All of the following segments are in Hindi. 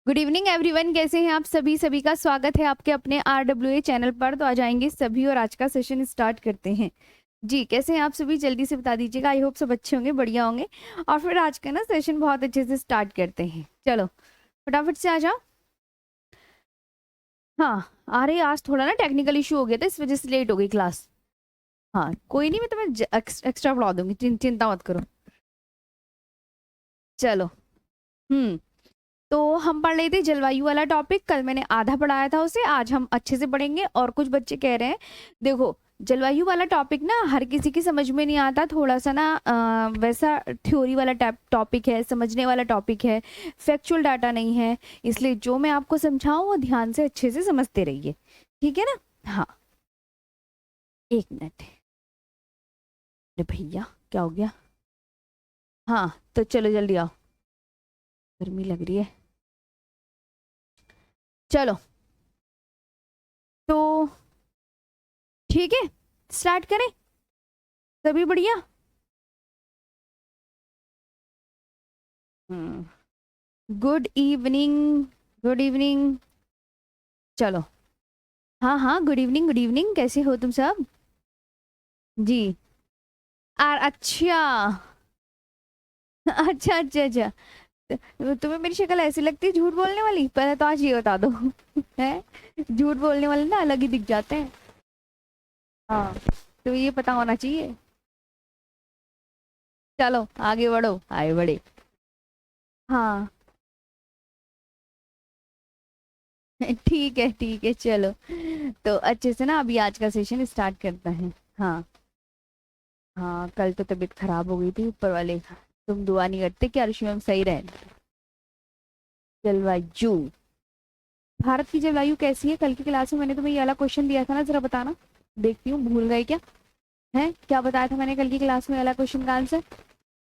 गुड इवनिंग एवरीवन, कैसे हैं आप सभी? सभी का स्वागत है आपके अपने RWA चैनल पर। तो आ जाएंगे सभी और आज का सेशन स्टार्ट करते हैं। जी, कैसे हैं आप सभी? जल्दी से बता दीजिएगा। आई होप सब अच्छे होंगे, बढ़िया होंगे। और फिर आज का ना सेशन बहुत अच्छे से स्टार्ट करते हैं। चलो फटाफट से आ जाओ। हाँ, आ रही। आज थोड़ा ना टेक्निकल इशू हो गया था, इस वजह से लेट हो गई क्लास। हाँ कोई नहीं, मैं तुम्हें एक्स्ट्रा पढ़ा दूंगी, चिंता मत करो। चलो। हम्म। तो हम पढ़ रहे थे जलवायु वाला टॉपिक। कल मैंने आधा पढ़ाया था उसे, आज हम अच्छे से पढ़ेंगे। और कुछ बच्चे कह रहे हैं, देखो जलवायु वाला टॉपिक ना हर किसी की समझ में नहीं आता, थोड़ा सा ना वैसा थ्योरी वाला टॉपिक है, समझने वाला टॉपिक है, फैक्चुअल डाटा नहीं है। इसलिए जो मैं आपको समझाऊं वो ध्यान से अच्छे से समझते रहिए, ठीक है ना? हाँ, एक मिनट। अरे भैया, क्या हो गया? हाँ तो चलो जल्दी आओ, गर्मी लग रही है। चलो तो ठीक है, स्टार्ट करें। सभी बढ़िया? Good evening. Good evening. चलो। हाँ हाँ, गुड इवनिंग, गुड इवनिंग। कैसे हो तुम सब? जी। अच्छा। अच्छा अच्छा अच्छा। तुम्हें मेरी शक्ल ऐसी लगती है झूठ बोलने वाली? पहले तो आज ये बता दो। है, झूठ बोलने वाले ना अलग ही दिख जाते हैं। हाँ, तो ये पता होना चाहिए। चलो आगे बढ़ो, आगे बढ़े। हाँ ठीक है चलो। तो अच्छे से ना अभी आज का सेशन स्टार्ट करता है। हाँ हाँ, कल तो तबीयत खराब हो गई थी, ऊपर वाले तुम दुआ नहीं करते कि अर्श में हम सही रहे। जलवायु, भारत की जलवायु कैसी है? कल की क्लास में मैंने तुम्हें ये वाला क्वेश्चन दिया था ना, जरा बताना। देखती हूँ भूल गए क्या? है क्या बताया था मैंने कल की क्लास में वाला क्वेश्चन का आंसर?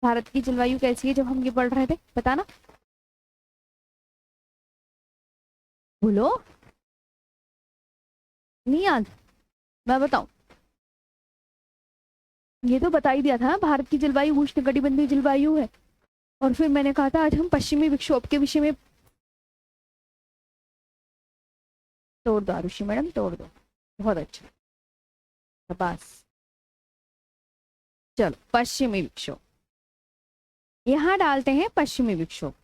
भारत की जलवायु कैसी है जब हम ये पढ़ रहे थे, बताना। बोलो। नहीं याद? मैं बताऊं? ये तो बता ही दिया था ना, भारत की जलवायु उष्णकटिबंधीय जलवायु है। और फिर मैंने कहा था आज हम पश्चिमी विक्षोभ के विषय में। तोड़ दो आरुषि मैडम, तोड़ दो। बहुत अच्छा, बस। चलो पश्चिमी विक्षोभ यहाँ डालते हैं, पश्चिमी विक्षोभ।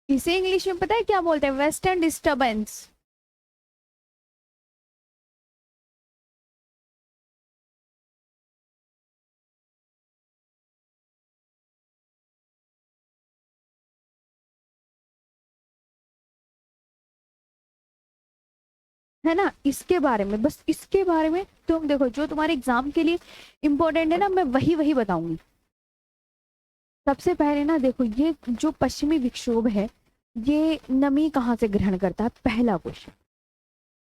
इसे इंग्लिश में पता है क्या बोलते हैं? Western disturbance. है ना, इसके बारे में, बस इसके बारे में तुम देखो, जो तुम्हारे एग्जाम के लिए इंपॉर्टेंट है ना, मैं वही वही बताऊंगी। सबसे पहले ना देखो, ये जो पश्चिमी विक्षोभ है, ये नमी कहाँ से ग्रहण करता है? पहला क्वेश्चन,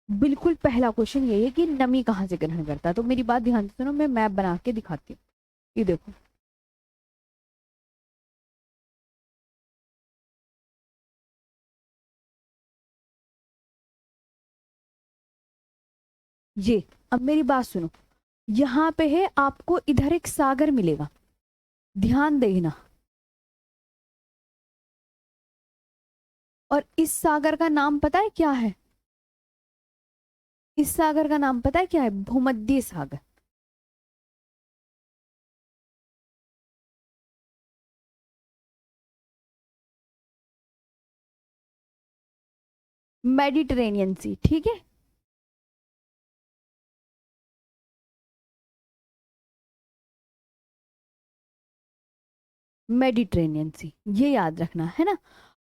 बिल्कुल पहला क्वेश्चन ये है कि नमी कहाँ से ग्रहण करता है। तो मेरी बात ध्यान से सुनो, मैं मैप बना के दिखाती हूँ। ये देखो, ये, अब मेरी बात सुनो। यहाँ पे है, आपको इधर एक सागर मिलेगा, ध्यान देना। और इस सागर का नाम पता है क्या है? इस सागर का नाम पता है क्या है? भूमध्य सागर। मेडिटेरेनियन सी, ठीक है। मेडिटेरेनियन सी, ये याद रखना है ना।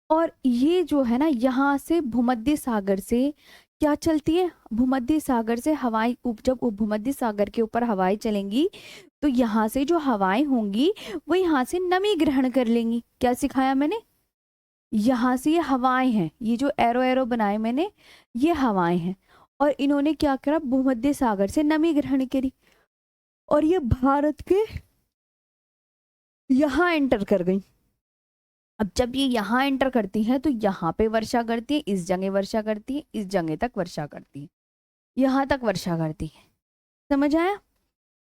और ये जो है ना, यहाँ से भूमध्य सागर से क्या चलती है? भूमध्य सागर से हवाएं, जब भूमध्य सागर के ऊपर हवाएं चलेंगी, तो यहाँ से जो हवाएं होंगी वो यहाँ से नमी ग्रहण कर लेंगी। क्या सिखाया मैंने? यहाँ से ये हवाएं हैं, ये जो एरो एरो बनाए मैंने, ये हवाएं हैं। और इन्होंने क्या करा? भूमध्य सागर से नमी ग्रहण करी, और ये भारत के यहाँ एंटर कर गई। अब जब ये यहाँ एंटर करती है तो यहाँ पे वर्षा करती है, इस जगह वर्षा करती है, इस जगह तक वर्षा करती है, यहाँ तक वर्षा करती है। समझ आया?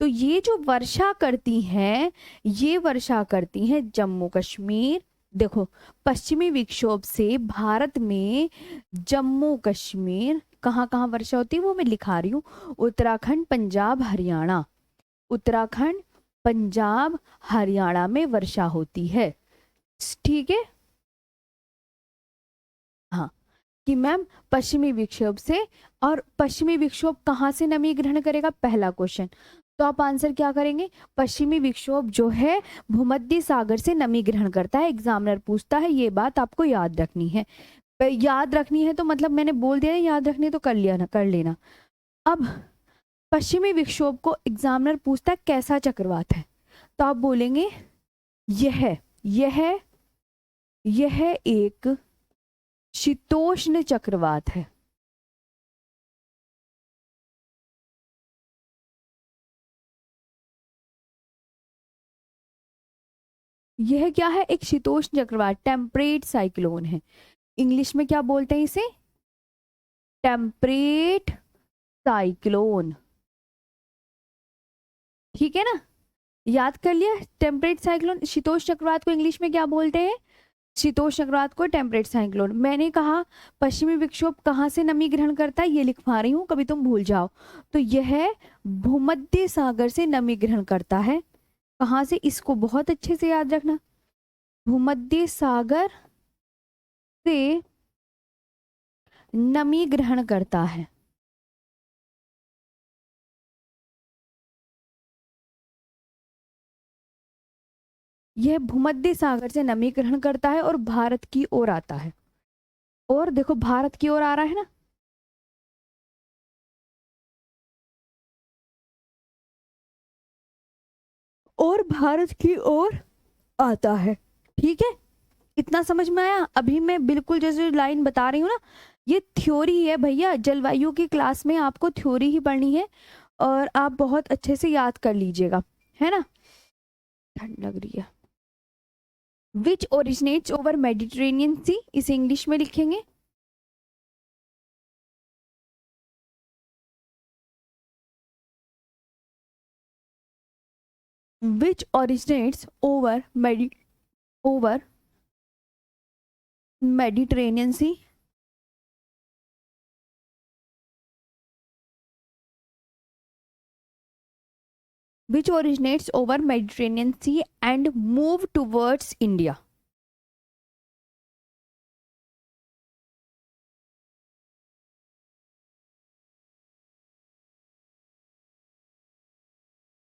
तो ये जो वर्षा करती हैं, ये वर्षा करती हैं जम्मू कश्मीर। देखो, पश्चिमी विक्षोभ से भारत में जम्मू कश्मीर कहाँ कहाँ वर्षा होती है वो मैं लिखा रही हूँ। उत्तराखंड, पंजाब, हरियाणा, उत्तराखंड, पंजाब, हरियाणा में वर्षा होती है। ठीक है, हाँ, कि मैम पश्चिमी विक्षोभ से। और पश्चिमी विक्षोभ कहाँ से नमी ग्रहण करेगा, पहला क्वेश्चन। तो आप आंसर क्या करेंगे, पश्चिमी विक्षोभ जो है भूमध्य सागर से नमी ग्रहण करता है। एग्जामिनर पूछता है, ये बात आपको याद रखनी है। याद रखनी है तो मतलब मैंने बोल दिया, याद रखनी है तो कर लिया ना, कर लेना। अब पश्चिमी विक्षोभ को एग्जामिनर पूछता है कैसा चक्रवात है, तो आप बोलेंगे यह यह यह एक शीतोष्ण चक्रवात है। यह क्या है, एक शीतोष्ण चक्रवात, टेम्परेट साइक्लोन है। इंग्लिश में क्या बोलते हैं इसे, टेम्परेट साइक्लोन। ठीक है ना, याद कर लिया, टेम्परेट साइक्लोन। शीतोष्ण चक्रवात को इंग्लिश में क्या बोलते हैं, शीतोष्ण चक्रवात को टेम्परेट साइक्लोन। मैंने कहा पश्चिमी विक्षोभ कहाँ से नमी ग्रहण करता है, ये लिखवा रही हूँ, कभी तुम भूल जाओ। तो यह भूमध्य सागर से नमी ग्रहण करता है। कहाँ से, इसको बहुत अच्छे से याद रखना, भूमध्य सागर से नमी ग्रहण करता है। यह भूमध्य सागर से नमी ग्रहण करता है और भारत की ओर आता है। और देखो भारत की ओर आ रहा है ना, और भारत की ओर आता है। ठीक है, इतना समझ में आया? अभी मैं बिल्कुल जैसे लाइन बता रही हूँ ना, ये थ्योरी है भैया, जलवायु की क्लास में आपको थ्योरी ही पढ़नी है और आप बहुत अच्छे से याद कर लीजिएगा, है ना। ठंड लग रही है। Which originates over Mediterranean sea, इसे इंग्लिश में लिखेंगे, which originates over over Mediterranean sea, which originates over Mediterranean Sea and move towards India.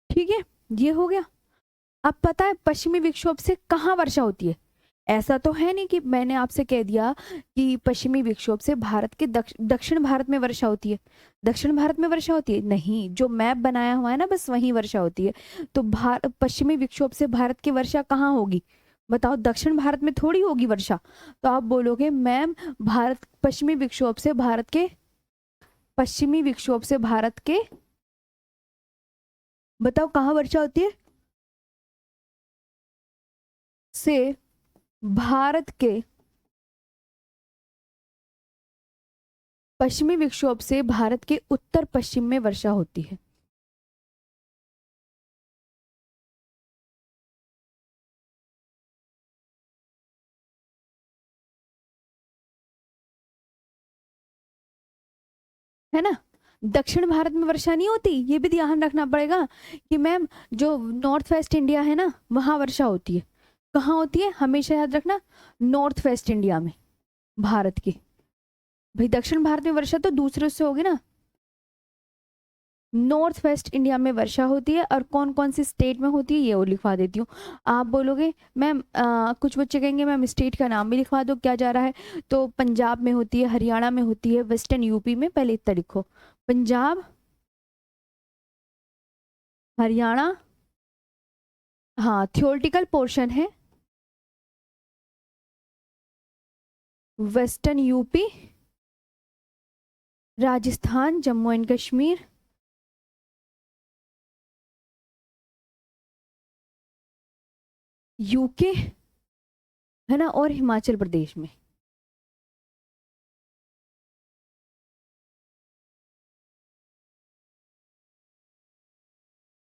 ठीक है, ये हो गया। अब पता है पश्चिमी विक्षोभ से कहाँ वर्षा होती है, ऐसा तो है नहीं कि मैंने आपसे कह दिया कि पश्चिमी विक्षोभ से भारत के दक्षिण भारत में वर्षा होती है। दक्षिण भारत में वर्षा होती है नहीं, जो मैप बनाया हुआ है ना बस वहीं वर्षा होती है। तो पश्चिमी विक्षोभ से भारत की वर्षा कहाँ होगी, बताओ, दक्षिण भारत में थोड़ी होगी वर्षा। तो आप बोलोगे मैम भारत पश्चिमी विक्षोभ से भारत के, पश्चिमी विक्षोभ से भारत के, बताओ कहाँ वर्षा होती है, से भारत के पश्चिमी विक्षोभ से भारत के उत्तर पश्चिम में वर्षा होती है। है ना, दक्षिण भारत में वर्षा नहीं होती, ये भी ध्यान रखना पड़ेगा कि मैम जो नॉर्थ वेस्ट इंडिया है ना वहां वर्षा होती है। कहाँ होती है, हमेशा याद रखना, नॉर्थ वेस्ट इंडिया में भारत की। भाई दक्षिण भारत में वर्षा तो दूसरे से होगी ना, नॉर्थ वेस्ट इंडिया में वर्षा होती है। और कौन कौन सी स्टेट में होती है ये और लिखवा देती हूँ। आप बोलोगे मैम कुछ बच्चे कहेंगे मैम स्टेट का नाम भी लिखवा दो, क्या जा रहा है। तो पंजाब में होती है, हरियाणा में होती है, वेस्टर्न यूपी में, पहले इतना लिखो, पंजाब, हरियाणा, हाँ थियोरटिकल पोर्शन है, western UP, Rajasthan, Jammu and Kashmir, UK, है ना, और हिमाचल प्रदेश में।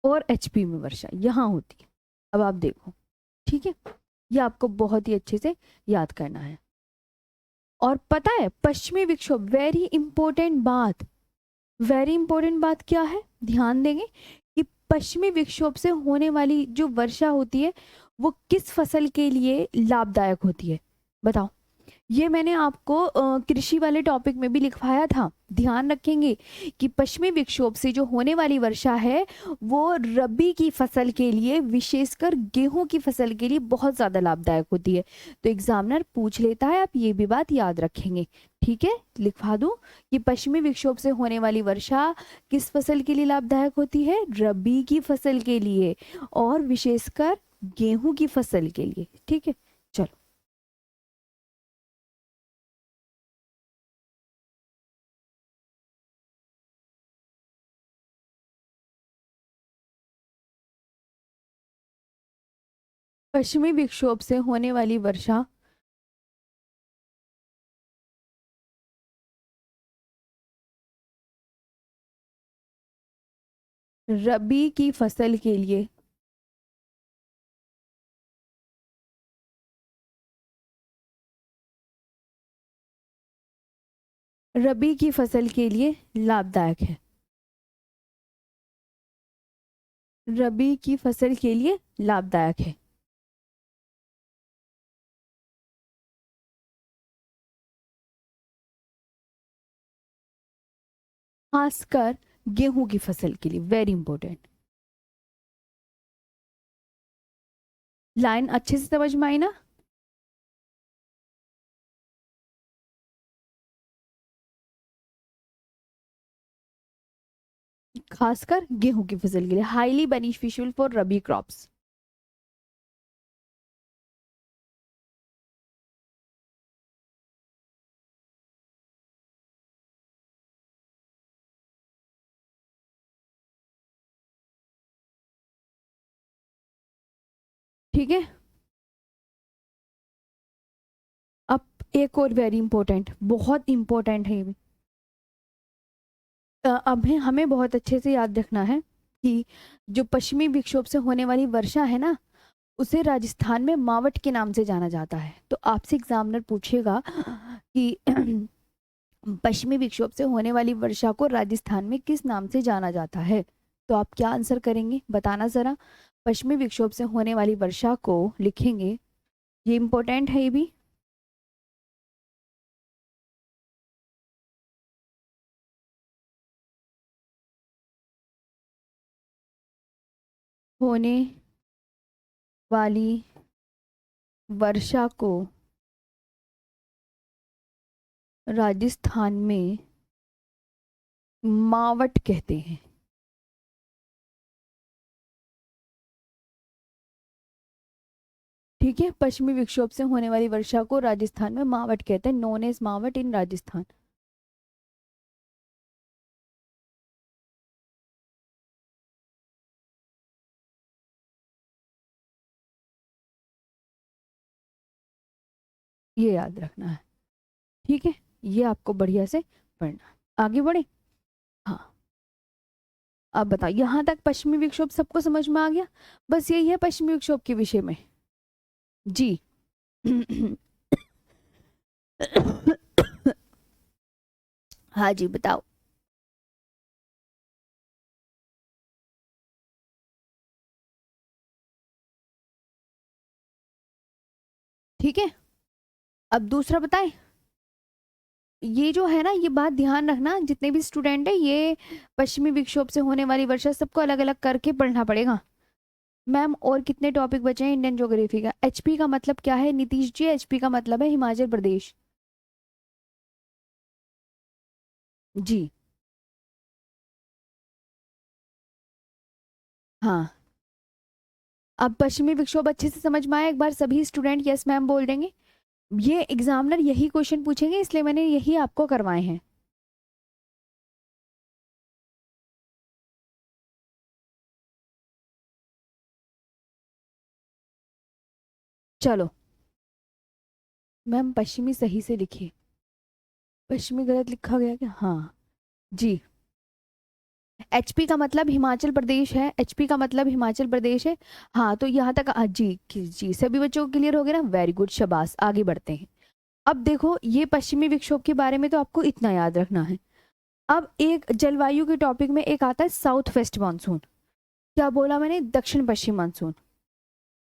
और एचपी में वर्षा यहाँ होती है। अब आप देखो, ठीक है, ये आपको बहुत ही अच्छे से याद करना है। और पता है पश्चिमी विक्षोभ, वेरी इंपॉर्टेंट बात, वेरी इंपॉर्टेंट बात क्या है, ध्यान देंगे कि पश्चिमी विक्षोभ से होने वाली जो वर्षा होती है वो किस फसल के लिए लाभदायक होती है, बताओ। ये मैंने आपको कृषि वाले टॉपिक में भी लिखवाया था। ध्यान रखेंगे कि पश्चिमी विक्षोभ से जो होने वाली वर्षा है वो रबी की फसल के लिए, विशेषकर गेहूं की फसल के लिए बहुत ज्यादा लाभदायक होती है। तो एग्जामिनर पूछ लेता है, आप ये भी बात याद रखेंगे। ठीक है, लिखवा दूं कि पश्चिमी विक्षोभ से होने वाली वर्षा किस फसल के लिए लाभदायक होती है, रबी की फसल के लिए, और विशेषकर गेहूं की फसल के लिए। ठीक है, चलो। पश्चिमी विक्षोभ से होने वाली वर्षा रबी की फसल के लिए, रबी की फसल के लिए लाभदायक है, रबी की फसल के लिए लाभदायक है। खासकर गेहूं की फसल के लिए, वेरी इंपॉर्टेंट। लाइन अच्छे से समझ में आई ना। खासकर गेहूं की फसल के लिए, highly beneficial for rabi crops. ठीक है, अब एक और वेरी इंपॉर्टेंट, बहुत इंपॉर्टेंट है ये भी। अब हमें बहुत अच्छे से याद रखना है कि जो पश्चिमी विक्षोभ से होने वाली वर्षा है ना, उसे राजस्थान में मावट के नाम से जाना जाता है। तो आपसे एग्जामिनर पूछेगा कि पश्चिमी विक्षोभ से होने वाली वर्षा को राजस्थान में किस नाम से जाना जाता है, तो आप क्या आंसर करेंगे, बताना जरा। पश्चिमी विक्षोभ से होने वाली वर्षा को लिखेंगे, ये इंपॉर्टेंट है ये भी। होने वाली वर्षा को राजस्थान में मावट कहते हैं। ठीक है, पश्चिमी विक्षोभ से होने वाली वर्षा को राजस्थान में मावट कहते हैं, नोन एज मावट इन राजस्थान। ये याद रखना है। ठीक है, ये आपको बढ़िया से पढ़ना है। आगे बढ़े। हाँ, अब बताओ, यहाँ तक पश्चिमी विक्षोभ सबको समझ में आ गया। बस यही है पश्चिमी विक्षोभ के विषय में। जी। हाँ जी, बताओ। ठीक है, अब दूसरा बताएं। ये जो है ना, ये बात ध्यान रखना, जितने भी स्टूडेंट है, ये पश्चिमी विक्षोभ से होने वाली वर्षा सबको अलग अलग करके पढ़ना पड़ेगा। मैम और कितने टॉपिक बचे हैं इंडियन ज्योग्राफी का? एचपी का मतलब क्या है नीतीश जी? एचपी का मतलब है हिमाचल प्रदेश। जी। हाँ, अब पश्चिमी विक्षोभ अच्छे से समझ में आया, एक बार सभी स्टूडेंट यस मैम बोल देंगे। ये एग्जामिनर यही क्वेश्चन पूछेंगे, इसलिए मैंने यही आपको करवाए हैं। चलो, मैम पश्चिमी सही से लिखिए, पश्चिमी गलत लिखा गया क्या? हाँ जी। एचपी का मतलब हिमाचल प्रदेश है, एचपी का मतलब हिमाचल प्रदेश है। हाँ तो यहाँ तक जी जी सभी बच्चों को क्लियर हो गया ना, वेरी गुड, शाबाश, आगे बढ़ते हैं। अब देखो ये पश्चिमी विक्षोभ के बारे में तो आपको इतना याद रखना है। अब एक जलवायु के टॉपिक में एक आता है साउथ वेस्ट मानसून। क्या बोला मैंने? दक्षिण पश्चिम मानसून।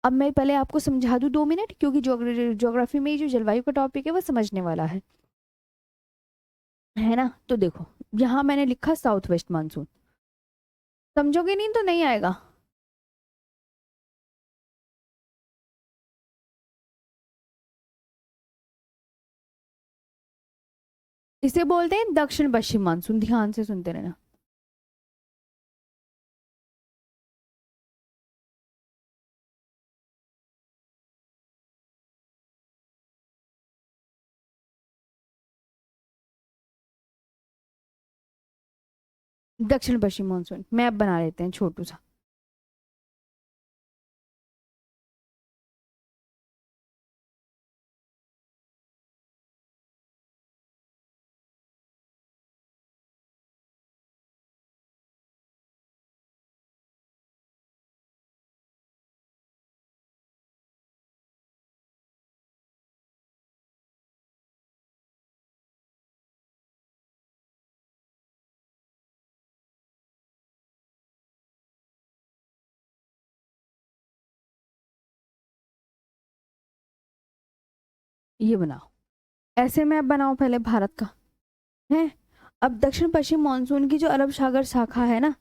अब मैं पहले आपको समझा दूं 2 मिनट, क्योंकि ज्योग्राफी में जो जलवायु का टॉपिक है वो समझने वाला है ना। तो देखो यहाँ मैंने लिखा साउथ वेस्ट मानसून, समझोगे नहीं तो नहीं आएगा। इसे बोलते हैं दक्षिण पश्चिम मानसून, ध्यान से सुनते रहना। दक्षिण पश्चिम मानसून मैप बना लेते हैं छोटू सा। ये बनाओ, ऐसे मैप बनाओ पहले भारत का, है। अब दक्षिण पश्चिम मानसून की जो अरब सागर शाखा है ना,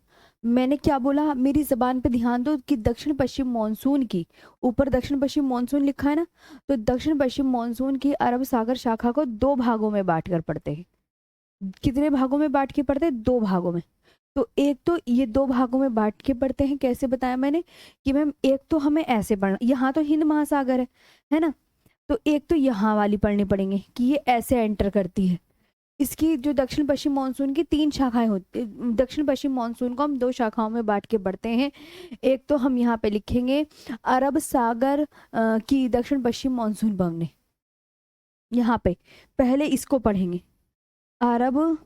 मैंने क्या बोला, मेरी जबान पे ध्यान दो कि दक्षिण पश्चिम मानसून की, ऊपर दक्षिण पश्चिम मानसून लिखा है ना, तो दक्षिण पश्चिम मानसून की अरब सागर शाखा को 2 भागों में बांट कर पढ़ते हैं। कितने भागों में बांट के पढ़ते हैं? 2 भागों में। तो एक तो ये 2 भागों में बांट के पढ़ते हैं, कैसे बताया मैंने कि मैम एक तो हमें ऐसे पढ़ना, यहाँ तो हिंद महासागर है ना, तो एक तो यहाँ वाली पढ़नी पड़ेंगे कि ये ऐसे एंटर करती है। इसकी जो दक्षिण पश्चिम मानसून की 3 शाखाएं होती, दक्षिण पश्चिम मानसून को हम 2 शाखाओं में बांट के पढ़ते हैं। एक तो हम यहाँ पे लिखेंगे अरब सागर की दक्षिण पश्चिम मानसून बवने, यहाँ पे पहले इसको पढ़ेंगे, अरब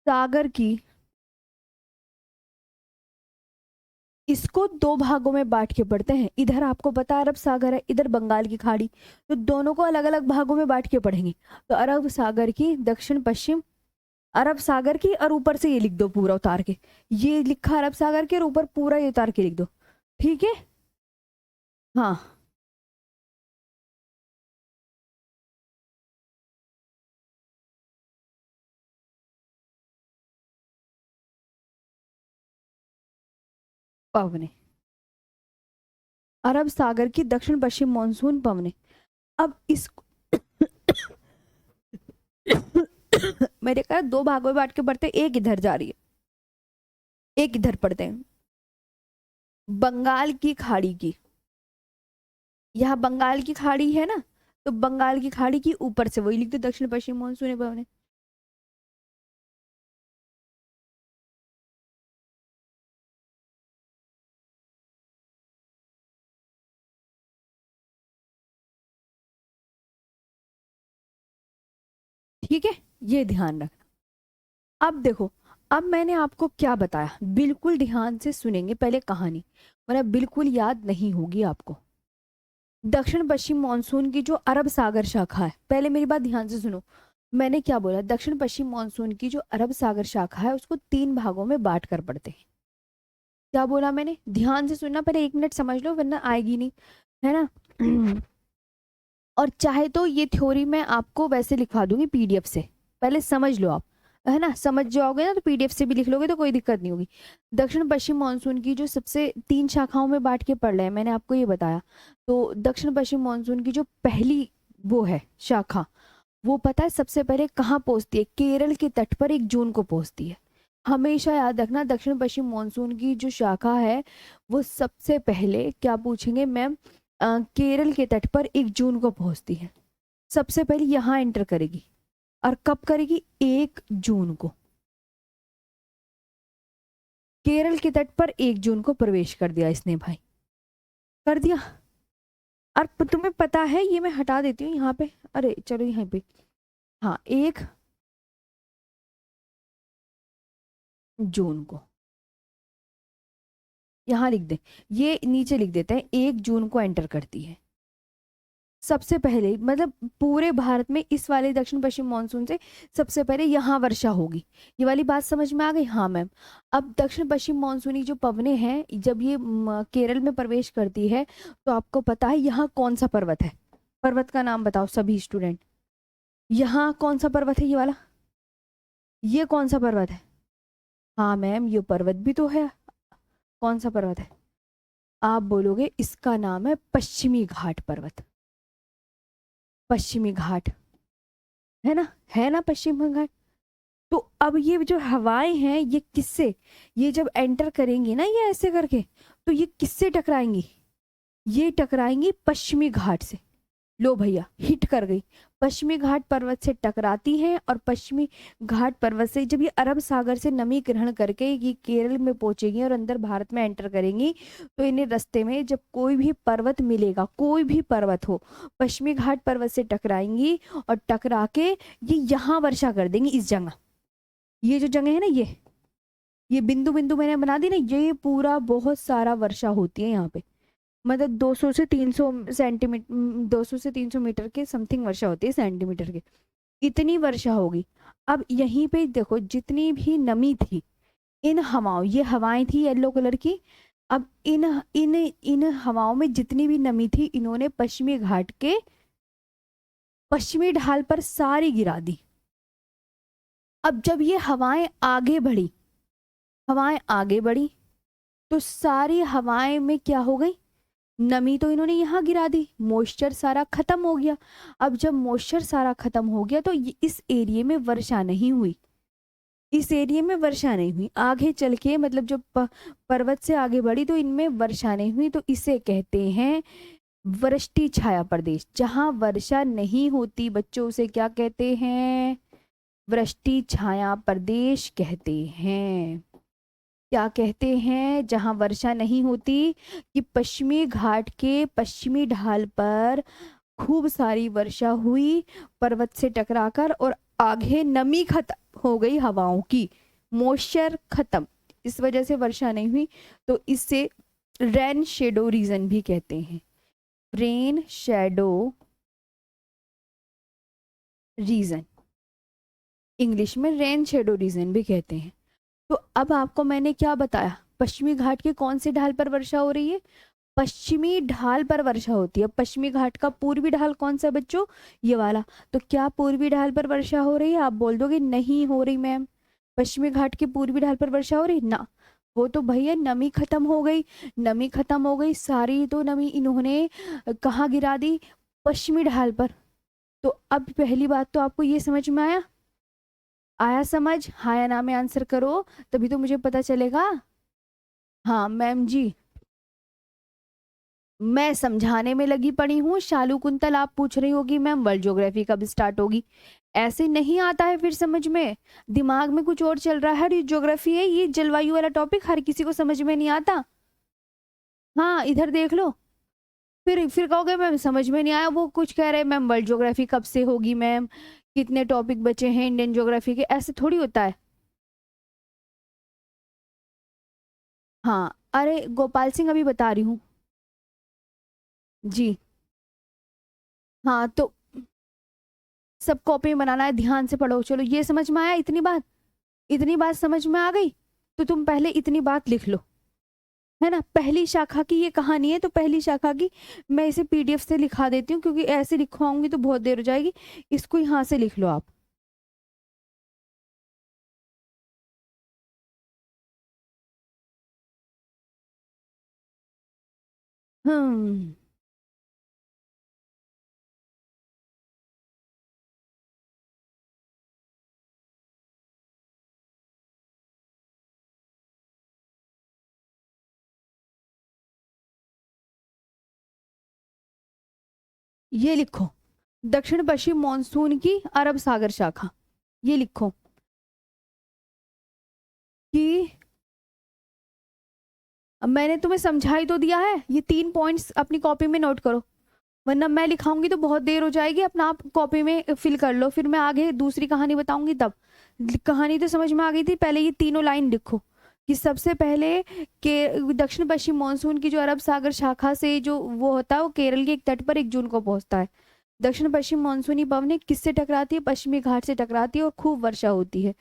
सागर की, इसको 2 भागों में बांट के पढ़ते हैं। इधर आपको पता है अरब सागर है, इधर बंगाल की खाड़ी, तो दोनों को अलग अलग भागों में बांट के पढ़ेंगे। तो अरब सागर की दक्षिण पश्चिम, अरब सागर की, और ऊपर से ये लिख दो पूरा उतार के, ये लिखा अरब सागर के और ऊपर पूरा ये उतार के लिख दो, ठीक है। हाँ पवने, अरब सागर की दक्षिण पश्चिम मानसून पवने। अब इस मेरे कहा 2 भागों में बांट के पढ़ते, एक इधर जा रही है, एक इधर पढ़ते हैं, बंगाल की खाड़ी की, यहाँ बंगाल की खाड़ी है ना, तो बंगाल की खाड़ी की ऊपर से वही लिख दो दक्षिण पश्चिम मानसून पवने। ठीक है, ये ध्यान रखना। अब देखो, अब मैंने आपको क्या बताया, बिल्कुल ध्यान से सुनेंगे पहले कहानी, वरना बिल्कुल याद नहीं होगी आपको। दक्षिण पश्चिम मानसून की जो अरब सागर शाखा है, पहले मेरी बात ध्यान से सुनो, मैंने क्या बोला, दक्षिण पश्चिम मानसून की जो अरब सागर शाखा है उसको 3 भागों में बांट कर पढ़ते हैं। क्या बोला मैंने? ध्यान से सुनना, पहले 1 मिनट समझ लो वरना आएगी नहीं, है ना। और चाहे तो ये थ्योरी मैं आपको वैसे लिखवा दूंगी पीडीएफ से, पहले समझ लो आप, है ना, समझ जाओगे ना तो पीडीएफ से भी लिख लोगे तो कोई दिक्कत नहीं होगी। दक्षिण पश्चिम मानसून की जो सबसे 3 शाखाओं में बांट के पढ़ रहे हैं, मैंने आपको ये बताया। तो दक्षिण पश्चिम मानसून की जो पहली वो है शाखा, वो पता है सबसे पहले कहाँ पहुंचती है? केरल के तट पर 1 जून को पहुंचती है। हमेशा याद रखना, दक्षिण पश्चिम मानसून की जो शाखा है वो सबसे पहले क्या पूछेंगे मैम, केरल के तट पर 1 जून को पहुंचती है, सबसे पहले यहाँ एंटर करेगी। और कब करेगी? 1 जून को, केरल के तट पर 1 जून को प्रवेश कर दिया इसने भाई, कर दिया। और तुम्हें पता है, ये मैं हटा देती हूँ यहाँ पे, अरे चलो यहाँ पे, हाँ 1 जून को यहाँ लिख दे, ये नीचे लिख देते हैं, 1 जून को एंटर करती है सबसे पहले, मतलब पूरे भारत में इस वाले दक्षिण पश्चिम मानसून से सबसे पहले यहाँ वर्षा होगी। ये वाली बात समझ में आ गई? हाँ मैम। अब दक्षिण पश्चिम मानसूनी जो पवनें हैं जब ये केरल में प्रवेश करती है, तो आपको पता है यहाँ कौन सा पर्वत है? पर्वत का नाम बताओ सभी स्टूडेंट। यहाँ कौन सा पर्वत है? ये वाला, ये कौन सा पर्वत है? हाँ मैम, ये पर्वत भी तो है। कौन सा पर्वत है? आप बोलोगे इसका नाम है पश्चिमी घाट पर्वत। पश्चिमी घाट है ना, है ना पश्चिमी घाट। तो अब ये जो हवाएं हैं ये किससे, ये जब एंटर करेंगी ना ये ऐसे करके, तो ये किससे टकराएंगी? ये टकराएंगी पश्चिमी घाट से। लो भैया, हिट कर गई, पश्चिमी घाट पर्वत से टकराती हैं, और पश्चिमी घाट पर्वत से जब ये अरब सागर से नमी ग्रहण करके ये केरल में पहुंचेगी और अंदर भारत में एंटर करेंगी, तो इन्हें रास्ते में जब कोई भी पर्वत मिलेगा, कोई भी पर्वत हो, पश्चिमी घाट पर्वत से टकराएंगी और टकरा के ये यहाँ वर्षा कर देंगी इस जगह। ये जो जगह है ना, ये बिंदु बिंदु मैंने बना दी ना, ये पूरा बहुत सारा वर्षा होती है यहाँ पे, मतलब 200 से 300 सेंटीमीटर, 200 से 300 मीटर के समथिंग वर्षा होती है, सेंटीमीटर के, इतनी वर्षा होगी। अब यहीं पे देखो, जितनी भी नमी थी इन हवाओं, ये हवाएं थी येलो कलर की, अब इन इन इन हवाओं में जितनी भी नमी थी, इन्होंने पश्चिमी घाट के पश्चिमी ढाल पर सारी गिरा दी। अब जब ये हवाएं आगे बढ़ी, हवाएं आगे बढ़ी, तो सारी हवाएं में क्या हो गई? नमी तो इन्होंने यहाँ गिरा दी, मॉइस्चर सारा खत्म हो गया। अब जब मॉइस्चर सारा खत्म हो गया तो इस एरिया में वर्षा नहीं हुई, इस एरिया में वर्षा नहीं हुई। आगे चल के मतलब जब पर्वत से आगे बढ़ी तो इनमें वर्षा नहीं हुई, तो इसे कहते हैं वृष्टि छाया प्रदेश। जहाँ वर्षा नहीं होती बच्चों, उसे क्या कहते हैं? वृष्टि छाया प्रदेश कहते हैं। क्या कहते हैं? जहां वर्षा नहीं होती, कि पश्चिमी घाट के पश्चिमी ढाल पर खूब सारी वर्षा हुई पर्वत से टकराकर, और आगे नमी खत्म हो गई हवाओं की, मॉइस्चर खत्म, इस वजह से वर्षा नहीं हुई। तो इससे रेन शेडो रीजन भी कहते हैं, रेन शेडो रीजन, इंग्लिश में रेन शेडो रीजन भी कहते हैं। तो अब आपको मैंने क्या बताया? पश्चिमी घाट के कौन से ढाल पर वर्षा हो रही है? पश्चिमी ढाल पर वर्षा होती है। पश्चिमी घाट का पूर्वी ढाल कौन सा बच्चों? ये वाला। तो क्या पूर्वी ढाल पर वर्षा हो रही है? आप बोल दोगे नहीं हो रही मैम, पश्चिमी घाट के पूर्वी ढाल पर वर्षा हो रही ना, वो तो भैया नमी खत्म हो गई, नमी खत्म हो गई, सारी तो नमी इन्होंने कहाँ गिरा दी? पश्चिमी ढाल पर। तो अब पहली बात तो आपको ये समझ में आया? आया समझ? हाँ या ना में आंसर करो, तभी तो मुझे पता चलेगा। हाँ मैम जी, मैं समझाने में लगी पड़ी हूँ। शालू कुंतल आप पूछ रही होगी मैम वर्ल्ड ज्योग्राफी कब स्टार्ट होगी? ऐसे नहीं आता है फिर समझ में, दिमाग में कुछ और चल रहा है। ये ज्योग्राफी है, ये जलवायु वाला टॉपिक हर किसी को समझ में नहीं आता। हाँ इधर देख लो, फिर कहोगे मैम समझ में नहीं आया, वो कुछ कह रहे मैम वर्ल्ड ज्योग्राफी कब से होगी मैम, कितने टॉपिक बचे हैं इंडियन ज्योग्राफी के, ऐसे थोड़ी होता है। हाँ अरे गोपाल सिंह अभी बता रही हूँ जी। हाँ तो सब कॉपी बनाना है, ध्यान से पढ़ो। चलो ये समझ में आया? इतनी बात, इतनी बात समझ में आ गई? तो तुम पहले इतनी बात लिख लो, है ना। पहली शाखा की ये कहानी है, तो पहली शाखा की मैं इसे पीडीएफ से लिखा देती हूँ, क्योंकि ऐसे लिखवाऊंगी तो बहुत देर हो जाएगी। इसको यहाँ से लिख लो आप। हम्म, ये लिखो दक्षिण पश्चिम मानसून की अरब सागर शाखा, ये लिखो कि मैंने तुम्हें समझाई तो दिया है। ये 3 पॉइंट्स अपनी कॉपी में नोट करो। वरना मैं लिखाऊंगी तो बहुत देर हो जाएगी, अपना आप कॉपी में फिल कर लो, फिर मैं आगे दूसरी कहानी बताऊंगी तब। कहानी तो समझ में आ गई थी, पहले ये तीनों लाइन लिखो कि सबसे पहले के दक्षिण पश्चिम मानसून की जो अरब सागर शाखा से जो वो होता है वो केरल के एक तट पर 1 जून को पहुंचता है। दक्षिण पश्चिम मानसूनी पवनें किससे टकराती है? पश्चिमी घाट से टकराती है और खूब वर्षा होती है।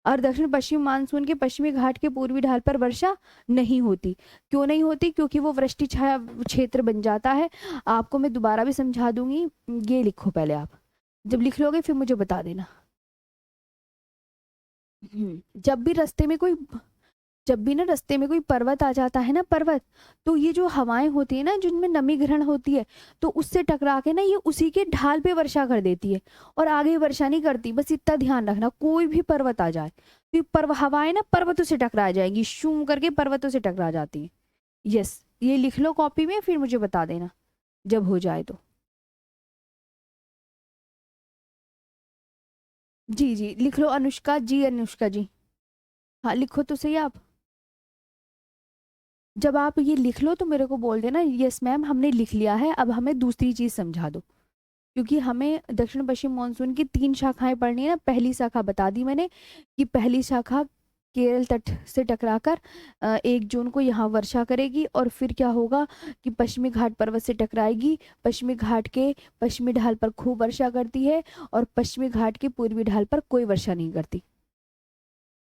और दक्षिण पश्चिम मानसून के पश्चिमी घाट के पूर्वी ढाल पर वर्षा नहीं होती। क्यों नहीं होती? क्योंकि वो वृष्टि छाया क्षेत्र बन जाता है। आपको मैं दोबारा भी समझा दूंगी, ये लिखो पहले आप, जब लिख लोगे फिर मुझे बता देना। जब भी रास्ते में कोई जब भी ना रास्ते में कोई पर्वत आ जाता है ना, पर्वत, तो ये जो हवाएं होती है ना जिनमें नमी ग्रहण होती है, तो उससे टकरा के ना ये उसी के ढाल पे वर्षा कर देती है और आगे वर्षा नहीं करती। बस इतना ध्यान रखना, कोई भी पर्वत आ जाए तो ये हवाएं ना पर्वतों से टकरा जाएंगी, शूम करके पर्वतों से टकरा जाती है। यस, ये लिख लो कॉपी में, फिर मुझे बता देना जब हो जाए तो। जी जी लिख लो, अनुष्का जी, अनुष्का जी। हाँ लिखो तो सही आप। जब आप ये लिख लो तो मेरे को बोल देना, यस मैम हमने लिख लिया है, अब हमें दूसरी चीज समझा दो। क्योंकि हमें दक्षिण पश्चिम मानसून की 3 शाखाएं पढ़नी है ना। पहली शाखा बता दी मैंने कि पहली शाखा केरल तट से टकराकर 1 जून को यहाँ वर्षा करेगी, और फिर क्या होगा कि पश्चिमी घाट पर्वत से टकराएगी, पश्चिमी घाट के पश्चिमी ढाल पर खूब वर्षा करती है और पश्चिमी घाट के पूर्वी ढाल पर कोई वर्षा नहीं करती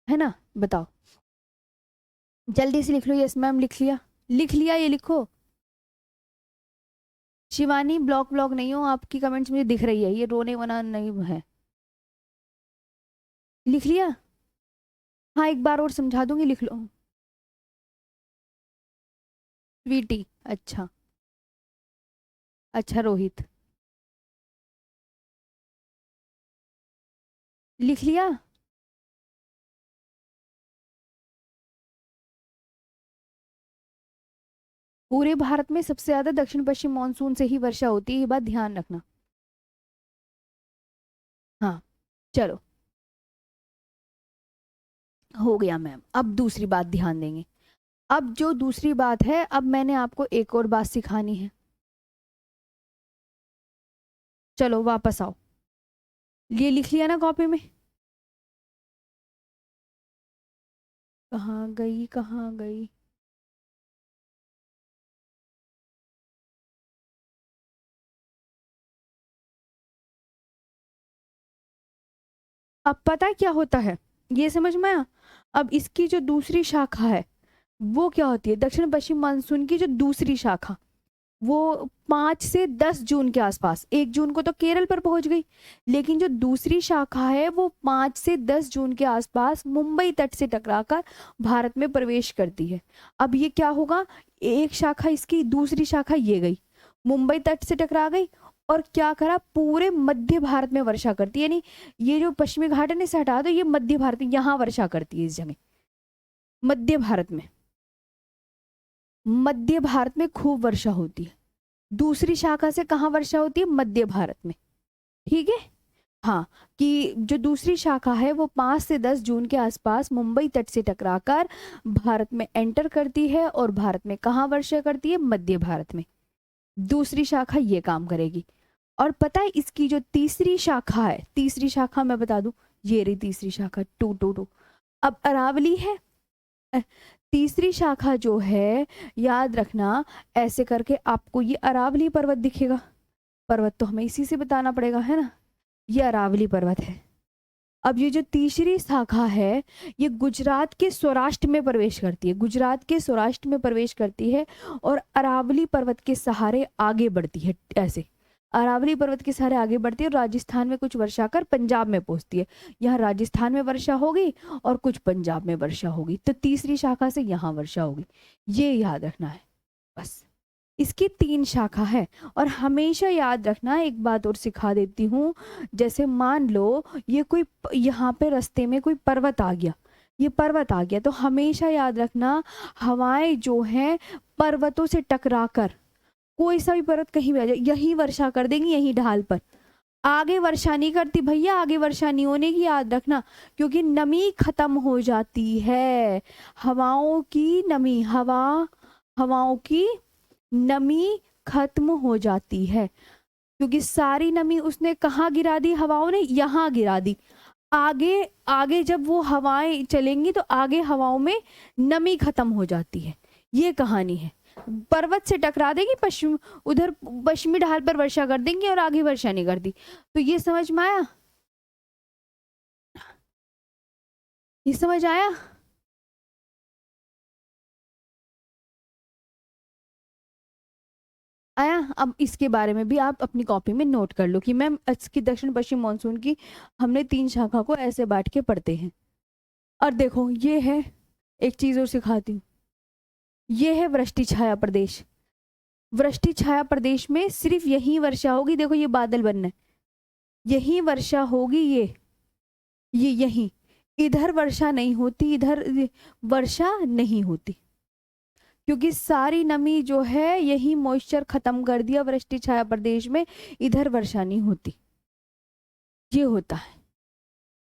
है ना। बताओ जल्दी से लिख लो। यस मैम लिख लिया, लिख लिया, ये लिखो। शिवानी ब्लॉक ब्लॉक नहीं हो, आपकी कमेंट्स मुझे दिख रही है, ये रोने वाला नहीं है। लिख लिया? हाँ एक बार और समझा दूंगी, लिख लो। स्वीटी, अच्छा। अच्छा रोहित, लिख लिया? पूरे भारत में सबसे ज्यादा दक्षिण पश्चिम मानसून से ही वर्षा होती है, ये बात ध्यान रखना। हाँ चलो, हो गया मैम। अब दूसरी बात ध्यान देंगे। अब जो दूसरी बात है, अब मैंने आपको एक और बात सिखानी है। चलो वापस आओ, ये लिख लिया ना कॉपी में? कहाँ गई, कहाँ गई? अब पता है क्या होता है, ये समझ में आया? अब इसकी जो दूसरी शाखा है वो क्या होती है? दक्षिण पश्चिम मानसून की जो दूसरी शाखा, वो 5 से 10 जून के आसपास, 1 जून को तो केरल पर पहुंच गई, लेकिन जो दूसरी शाखा है वो 5 से 10 जून के आसपास मुंबई तट से टकराकर भारत में प्रवेश करती है। अब ये क्या होगा, एक शाखा इसकी, दूसरी शाखा ये गई, मुंबई तट से टकरा गई और क्या करा, पूरे मध्य भारत में वर्षा करती है। यानी ये जो पश्चिमी घाट है ना, इसे हटा दो, ये मध्य भारत, यहाँ वर्षा करती है इस जगह, मध्य भारत में। मध्य भारत में खूब वर्षा होती है। दूसरी शाखा से कहाँ वर्षा होती है? मध्य भारत में। ठीक है, हाँ, कि जो दूसरी शाखा है वो 5 से 10 जून के आसपास मुंबई तट से टकराकर भारत में एंटर करती है और भारत में कहाँ वर्षा करती है? मध्य भारत में। दूसरी शाखा ये काम करेगी। और पता है इसकी जो तीसरी शाखा है, तीसरी शाखा मैं बता दूं, ये रही तीसरी शाखा, 222। अब अरावली है, अ, तीसरी शाखा जो है, याद रखना, ऐसे करके आपको ये अरावली पर्वत दिखेगा। पर्वत तो हमें इसी से बताना पड़ेगा है ना, ये अरावली पर्वत है। अब ये जो तीसरी शाखा है, ये गुजरात के सौराष्ट्र में प्रवेश करती है, गुजरात के सौराष्ट्र में प्रवेश करती है और अरावली पर्वत के सहारे आगे बढ़ती है। ऐसे अरावली पर्वत के सहारे आगे बढ़ती है और राजस्थान में कुछ वर्षा कर पंजाब में पहुंचती है। यहाँ राजस्थान में वर्षा होगी और कुछ पंजाब में वर्षा होगी, तो तीसरी शाखा से यहाँ वर्षा होगी, ये याद रखना है बस। इसकी 3 शाखा है। और हमेशा याद रखना, एक बात और सिखा देती हूँ, जैसे मान लो ये कोई यहाँ पे रास्ते में कोई पर्वत आ गया, ये पर्वत आ गया, तो हमेशा याद रखना हवाएं जो हैं पर्वतों से टकराकर, कोई सा भी पर्वत कहीं भी आ जाए, यही वर्षा कर देंगी, यही ढाल पर। आगे वर्षा नहीं करती भैया, आगे वर्षा नहीं होने की, याद रखना, क्योंकि नमी खत्म हो जाती है। हवाओं की नमी, हवाओं की नमी खत्म हो जाती है, क्योंकि सारी नमी उसने कहाँ गिरा दी, हवाओं ने यहाँ गिरा दी। आगे आगे जब वो हवाएं चलेंगी तो आगे हवाओं में नमी खत्म हो जाती है, ये कहानी है। पर्वत से टकरा देगी, पश्चिम उधर पश्चिमी ढाल पर वर्षा कर देंगी और आगे वर्षा नहीं करती। तो ये समझ में आया, ये समझ आया। आया। अब इसके बारे में भी आप अपनी कॉपी में नोट कर लो कि मैम इसकी दक्षिण पश्चिम मानसून की हमने 3 शाखा को ऐसे बांट के पढ़ते हैं। और देखो ये है, एक चीज और सिखाती हूँ, ये है वृष्टि छाया प्रदेश। वृष्टि छाया प्रदेश में सिर्फ यही वर्षा होगी, देखो ये बादल बनना है, यही वर्षा होगी, ये यही, इधर वर्षा नहीं होती, इधर वर्षा नहीं होती, क्योंकि सारी नमी जो है यही मॉइस्चर खत्म कर दिया वृष्टि छाया प्रदेश में, इधर वर्षा नहीं होती, ये होता है।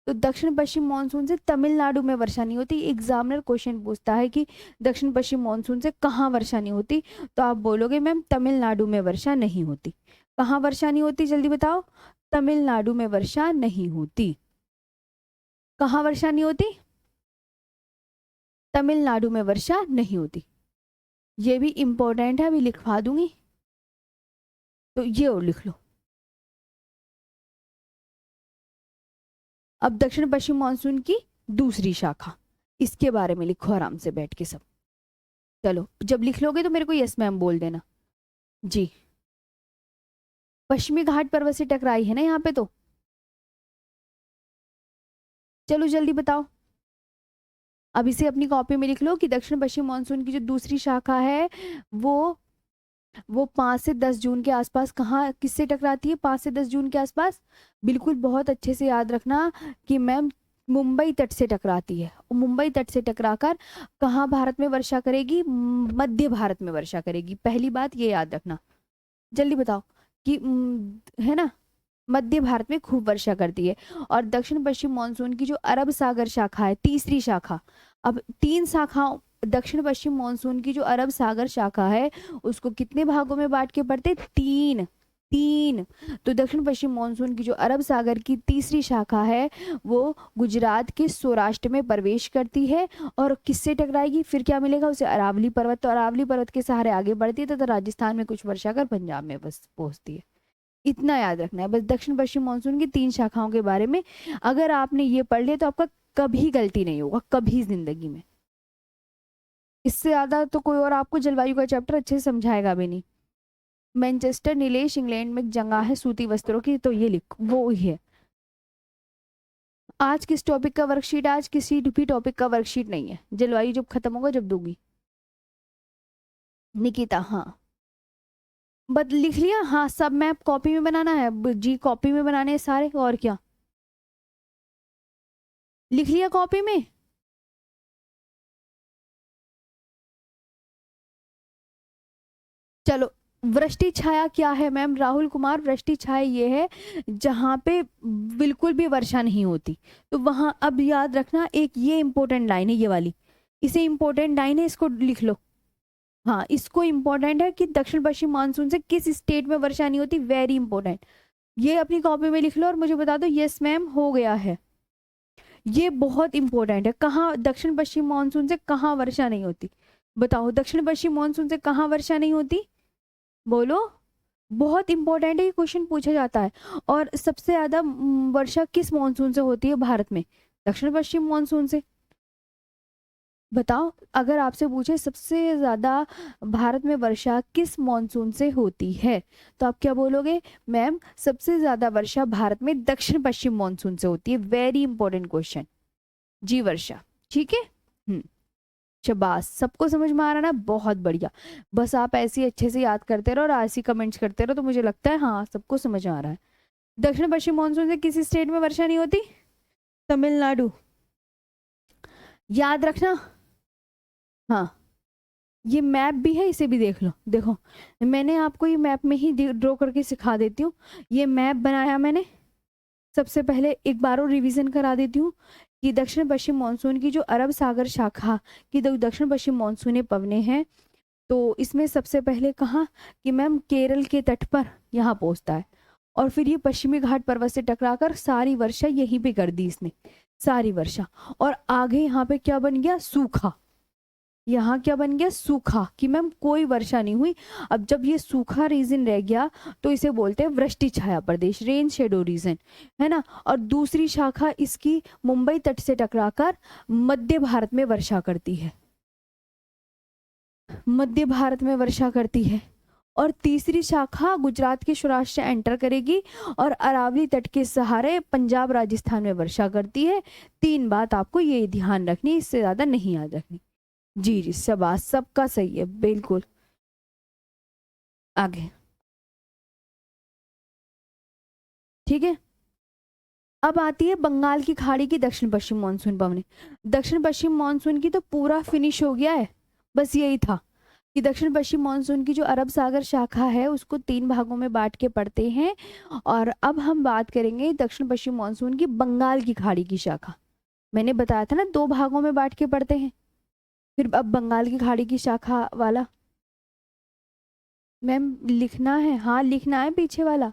तो दक्षिण पश्चिम मानसून से तमिलनाडु में वर्षा नहीं होती। एग्जामिनर क्वेश्चन पूछता है कि दक्षिण पश्चिम मानसून से कहाँ वर्षा नहीं होती, तो आप बोलोगे मैम तमिलनाडु में वर्षा नहीं होती। कहाँ वर्षा नहीं होती, जल्दी बताओ। तमिलनाडु में वर्षा नहीं होती। कहाँ वर्षा नहीं होती, तमिलनाडु में वर्षा नहीं होती। ये भी इंपॉर्टेंट है, अभी लिखवा दूंगी, तो ये और लिख लो। अब दक्षिण पश्चिम मानसून की दूसरी शाखा, इसके बारे में लिखो आराम से बैठ के सब। चलो जब लिख लोगे तो मेरे को यस मैम बोल देना जी। पश्चिमी घाट पर्वत से टकराई है ना यहाँ पे, तो चलो जल्दी बताओ। अब इसे अपनी कॉपी में लिख लो कि दक्षिण पश्चिम मानसून की जो दूसरी शाखा है वो 5 से 10 जून के आसपास कहाँ किससे टकराती है, 5 से 10 जून के आसपास। बिल्कुल बहुत अच्छे से याद रखना कि मैम मुंबई तट से टकराती है। मुंबई तट से टकराकर कहाँ भारत में वर्षा करेगी, मध्य भारत में वर्षा करेगी। पहली बात ये याद रखना, जल्दी बताओ कि है ना, मध्य भारत में खूब वर्षा करती है। और दक्षिण पश्चिम मानसून की जो अरब सागर शाखा है, तीसरी शाखा, अब 3 शाखाओं, दक्षिण पश्चिम मानसून की जो अरब सागर शाखा है उसको कितने भागों में बांट के पढ़ते, 3 3। तो दक्षिण पश्चिम मानसून की जो अरब सागर की तीसरी शाखा है वो गुजरात के सौराष्ट्र में प्रवेश करती है और किससे टकराएगी, फिर क्या मिलेगा उसे, अरावली पर्वत। तो अरावली पर्वत के सहारे आगे बढ़ती है तो राजस्थान में कुछ वर्षा कर पंजाब में बस पहुंचती है। इतना याद रखना है बस दक्षिण पश्चिम मानसून की 3 शाखाओं के बारे में। अगर आपने ये पढ़ लिया तो आपका कभी गलती नहीं होगा, कभी जिंदगी में। इससे ज्यादा तो कोई और आपको जलवायु का चैप्टर अच्छे से समझाएगा भी नहीं। मैनचेस्टर नीलेश इंग्लैंड में जगह है सूती वस्त्रों की, तो ये लिख, वो ही है। आज किस टॉपिक का वर्कशीट, आज किसी भी टॉपिक का वर्कशीट नहीं है, जलवायु जब खत्म होगा जब दूंगी। निकिता हाँ बद लिख लिया, हाँ सब मैप कॉपी में बनाना है जी, कॉपी में बनाने हैं सारे, और क्या लिख लिया कॉपी में। चलो वृष्टि छाया क्या है मैम, राहुल कुमार, वृष्टि छाया ये है जहां पे बिल्कुल भी वर्षा नहीं होती। तो वहां अब याद रखना एक ये इंपॉर्टेंट लाइन है, ये वाली, इसे इंपॉर्टेंट लाइन है, इसको लिख लो। हाँ इसको इंपॉर्टेंट है कि दक्षिण पश्चिम मानसून से किस स्टेट में वर्षा नहीं होती, वेरी इंपॉर्टेंट। ये अपनी कॉपी में लिख लो और मुझे बता दो यस मैम हो गया है। ये बहुत इंपॉर्टेंट है, कहाँ दक्षिण पश्चिम मानसून से कहाँ वर्षा नहीं होती, बताओ दक्षिण पश्चिम मानसून से कहाँ वर्षा नहीं होती, बोलो। बहुत इंपॉर्टेंट है, ये क्वेश्चन पूछा जाता है। और सबसे ज्यादा वर्षा किस मानसून से होती है भारत में, दक्षिण पश्चिम मानसून से। बताओ अगर आपसे पूछे सबसे ज्यादा भारत में वर्षा किस मानसून से होती है, तो आप क्या बोलोगे, मैम सबसे ज्यादा वर्षा भारत में दक्षिण पश्चिम मानसून से होती है। वेरी इंपॉर्टेंट क्वेश्चन जी, वर्षा। ठीक है शाबाश, सबको समझ में आ रहा ना, बहुत बढ़िया। बस आप ऐसे ही अच्छे से याद करते रहो और ऐसी कमेंट्स करते रहो, तो मुझे लगता है हाँ सबको समझ आ रहा है। दक्षिण पश्चिम मानसून से किसी स्टेट में वर्षा नहीं होती, तमिलनाडु, याद रखना। हाँ ये मैप भी है, इसे भी देख लो। देखो मैंने आपको ये मैप में ही ड्रॉ करके सिखा देती हूँ। ये मैप बनाया मैंने, सबसे पहले एक बार और रिवीजन करा देती हूँ कि दक्षिण पश्चिम मानसून की जो अरब सागर शाखा की दक्षिण पश्चिम मानसूनी पवने हैं तो इसमें सबसे पहले कहा कि मैम केरल के तट पर यहाँ पहुंचता है, और फिर ये पश्चिमी घाट पर्वत से टकराकर सारी वर्षा यहीं पे कर दी इसने, सारी वर्षा। और आगे यहाँ पे क्या बन गया, सूखा। यहाँ क्या बन गया, सूखा, कि मैम कोई वर्षा नहीं हुई। अब जब ये सूखा रीजन रह गया तो इसे बोलते हैं वृष्टि छाया प्रदेश, रेन शेडो रीजन, है ना। और दूसरी शाखा इसकी मुंबई तट से टकराकर मध्य भारत में वर्षा करती है, मध्य भारत में वर्षा करती है। और तीसरी शाखा गुजरात के सौराष्ट्र से एंटर करेगी और अरावली तट के सहारे पंजाब राजस्थान में वर्षा करती है। 3 बात आपको ये ध्यान रखनी, इससे ज्यादा नहीं याद रखनी। जी जी, शाबाश, सबका सही है, बिल्कुल। आगे, ठीक है। अब आती है बंगाल की खाड़ी की दक्षिण पश्चिम मानसून पवनें। दक्षिण पश्चिम मानसून की तो पूरा फिनिश हो गया है, बस यही था कि दक्षिण पश्चिम मानसून की जो अरब सागर शाखा है उसको 3 भागों में बांट के पढ़ते हैं। और अब हम बात करेंगे दक्षिण पश्चिम मानसून की बंगाल की खाड़ी की शाखा। मैंने बताया था ना 2 भागों में बांट के पढ़ते हैं। फिर अब बंगाल की खाड़ी की शाखा वाला मैम लिखना है, हाँ लिखना है पीछे वाला।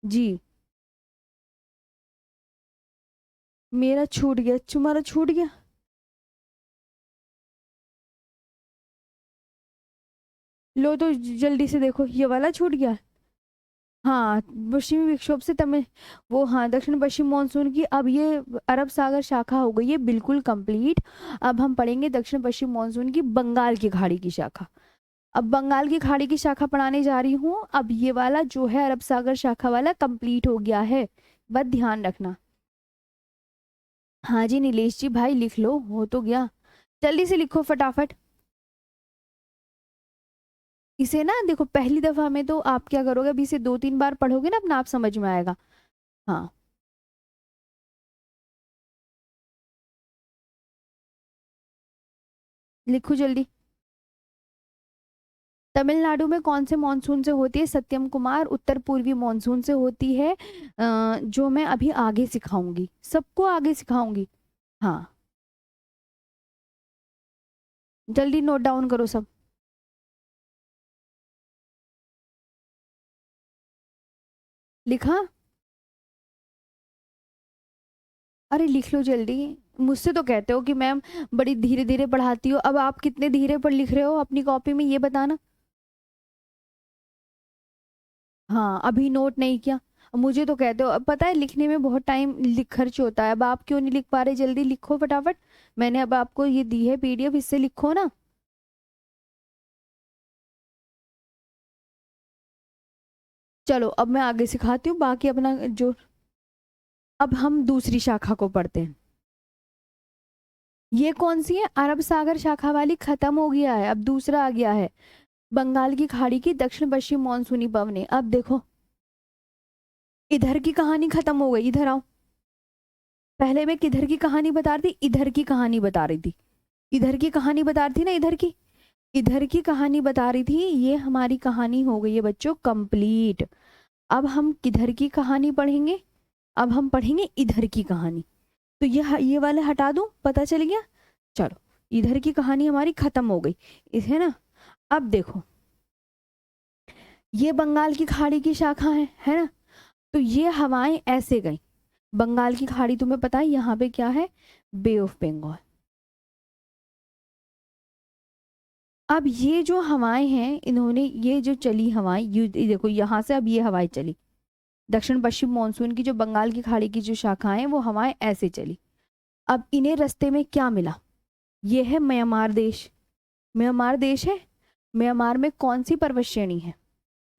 जी, मेरा छूट गया, तुम्हारा छूट गया। लो तो जल्दी से देखो, ये वाला छूट गया। हाँ, पश्चिमी विक्षोभ से तमिल, वो हाँ दक्षिण पश्चिम मानसून की अब ये अरब सागर शाखा हो गई है बिल्कुल कंप्लीट। अब हम पढ़ेंगे दक्षिण पश्चिम मानसून की बंगाल की खाड़ी की शाखा। अब बंगाल की खाड़ी की शाखा पढ़ाने जा रही हूँ। अब ये वाला जो है अरब सागर शाखा वाला कंप्लीट हो गया है, बस ध्यान रखना। हाँ जी नीलेश जी भाई लिख लो, हो तो गया, जल्दी से लिखो फटाफट। इसे ना देखो पहली दफा में तो आप क्या करोगे, अभी इसे 2-3 बार पढ़ोगे ना अपना आप समझ में आएगा। हाँ, लिखो जल्दी। तमिलनाडु में कौन से मॉनसून से होती है, सत्यम कुमार, उत्तर पूर्वी मॉनसून से होती है। जो मैं अभी आगे सिखाऊंगी, सबको आगे सिखाऊंगी। हाँ, जल्दी नोट डाउन करो सब। लिखा, अरे लिख लो जल्दी। मुझसे तो कहते हो कि मैम बड़ी धीरे धीरे पढ़ाती हो, अब आप कितने धीरे पर लिख रहे हो अपनी कॉपी में ये बताना। हाँ, अभी नोट नहीं किया। मुझे तो कहते हो, अब पता है लिखने में बहुत टाइम लिख खर्च होता है, अब आप क्यों नहीं लिख पा रहे, जल्दी लिखो फटाफट। मैंने अब आपको ये दी है पीडीएफ, इससे लिखो ना। चलो अब मैं आगे सिखाती हूँ बाकी अपना जो। अब हम दूसरी शाखा को पढ़ते हैं। ये कौन सी है, अरब सागर शाखा वाली खत्म हो गया है, अब दूसरा आ गया है, बंगाल की खाड़ी की दक्षिण पश्चिम मानसूनी पवनें। अब देखो इधर की कहानी खत्म हो गई, इधर आओ। पहले मैं किधर की कहानी बता रही थी, इधर की कहानी बता रही थी, इधर की कहानी बता रही थी ना, इधर की, इधर की कहानी बता रही थी। ये हमारी कहानी हो गई है बच्चों कंप्लीट। अब हम किधर की कहानी पढ़ेंगे, अब हम पढ़ेंगे इधर की कहानी। तो ये वाले हटा दूं, पता चल गया। चलो, इधर की कहानी हमारी खत्म हो गई, इस है ना। अब देखो ये बंगाल की खाड़ी की शाखा है ना। तो ये हवाएं ऐसे गई, बंगाल की खाड़ी तुम्हें पता है यहाँ पे क्या है, बे ऑफ बंगाल। अब ये जो हवाएं हैं, इन्होंने ये जो चली हवाएं, ये देखो यहाँ से अब ये हवाएं चली, दक्षिण पश्चिम मानसून की जो बंगाल की खाड़ी की जो शाखाएं हैं वो हवाएं ऐसे चली। अब इन्हें रास्ते में क्या मिला, ये है म्यांमार देश। म्यांमार देश है, म्यांमार में कौन सी पर्वत श्रेणी है,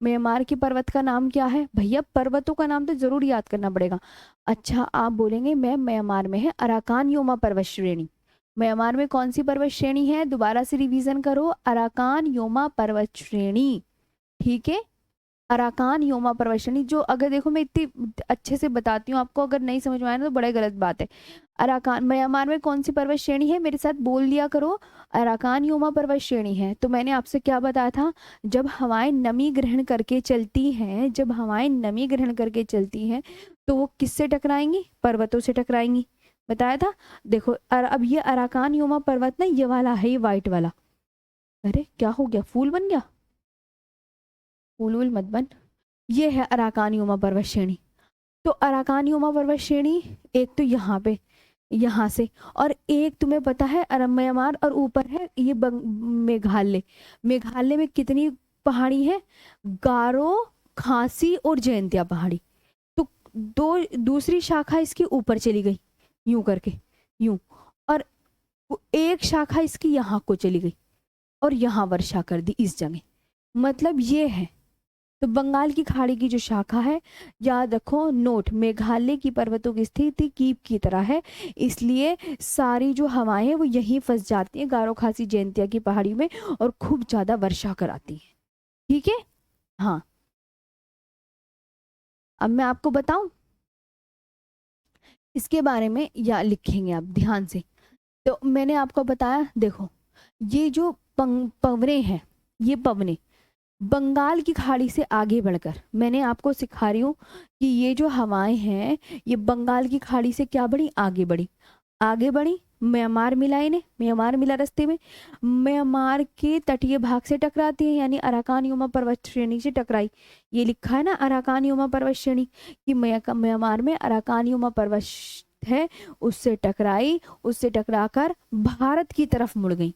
म्यांमार की पर्वत का नाम क्या है भैया, पर्वतों का नाम तो जरूर याद करना पड़ेगा। अच्छा आप बोलेंगे मैम म्यांमार में है अराकान योमा पर्वत श्रेणी। म्यांमार में कौन सी पर्वत श्रेणी है, दोबारा से रिवीजन करो, अराकान योमा पर्वत श्रेणी, ठीक है। अराकान योमा पर्वत श्रेणी, जो अगर देखो मैं इतनी अच्छे से बताती हूँ आपको, अगर नहीं समझ में आया ना तो बड़ा गलत बात है। अराकान म्यांमार में कौन सी पर्वत श्रेणी है, मेरे साथ बोल लिया करो, अराकान योमा पर्वत श्रेणी है। तो मैंने आपसे क्या बताया था, जब हवाएं नमी ग्रहण करके चलती हैं, जब हवाएं नमी ग्रहण करके चलती हैं तो वो किससे टकराएंगी, पर्वतों से टकराएंगी, बताया था। देखो अब ये अराकान योमा पर्वत ना, ये वाला है, ये व्हाइट वाला, अरे क्या हो गया, फूल बन गया? फूल वूल मत बन। ये है अराकानियोमा पर्वत श्रेणी। तो अराकानियोमा पर्वत श्रेणी एक तो यहाँ पे, यहाँ से, और एक तुम्हें पता है अरब म्यांमार, और ऊपर है ये मेघालय। मेघालय में कितनी पहाड़ी है? गारो, खासी और जयंतिया पहाड़ी। तो दो, दूसरी शाखा इसकी ऊपर चली गई यूं करके, यूं, और एक शाखा इसकी यहाँ को चली गई और यहाँ वर्षा कर दी इस जगह। मतलब ये है। तो बंगाल की खाड़ी की जो शाखा है, याद रखो नोट, मेघालय की पर्वतों की स्थिति कीप की तरह है, इसलिए सारी जो हवाएं हैं वो यहीं फंस जाती हैं गारो खासी जयंतिया की पहाड़ी में और खूब ज्यादा वर्षा कराती है। ठीक है। हाँ, अब मैं आपको बताऊं इसके बारे में, या लिखेंगे आप ध्यान से। तो मैंने आपको बताया, देखो ये जो पवने हैं, ये पवने बंगाल की खाड़ी से आगे बढ़कर, मैंने आपको सिखा रही हूँ कि ये जो हवाएं हैं ये बंगाल की खाड़ी से क्या बढ़ी, आगे बढ़ी, आगे बढ़ी, म्यांमार मिला, इन्हें म्यांमार मिला रास्ते में, म्यांमार के तटीय भाग से टकराती है, यानी अराकान-योमा पर्वत श्रेणी से टकराई। ये लिखा है ना अराकान-योमा पर्वत श्रेणी कि म्यांमार में अराकान-योमा पर्वत है, उससे टकराई, उससे टकराकर भारत की तरफ मुड़ गई।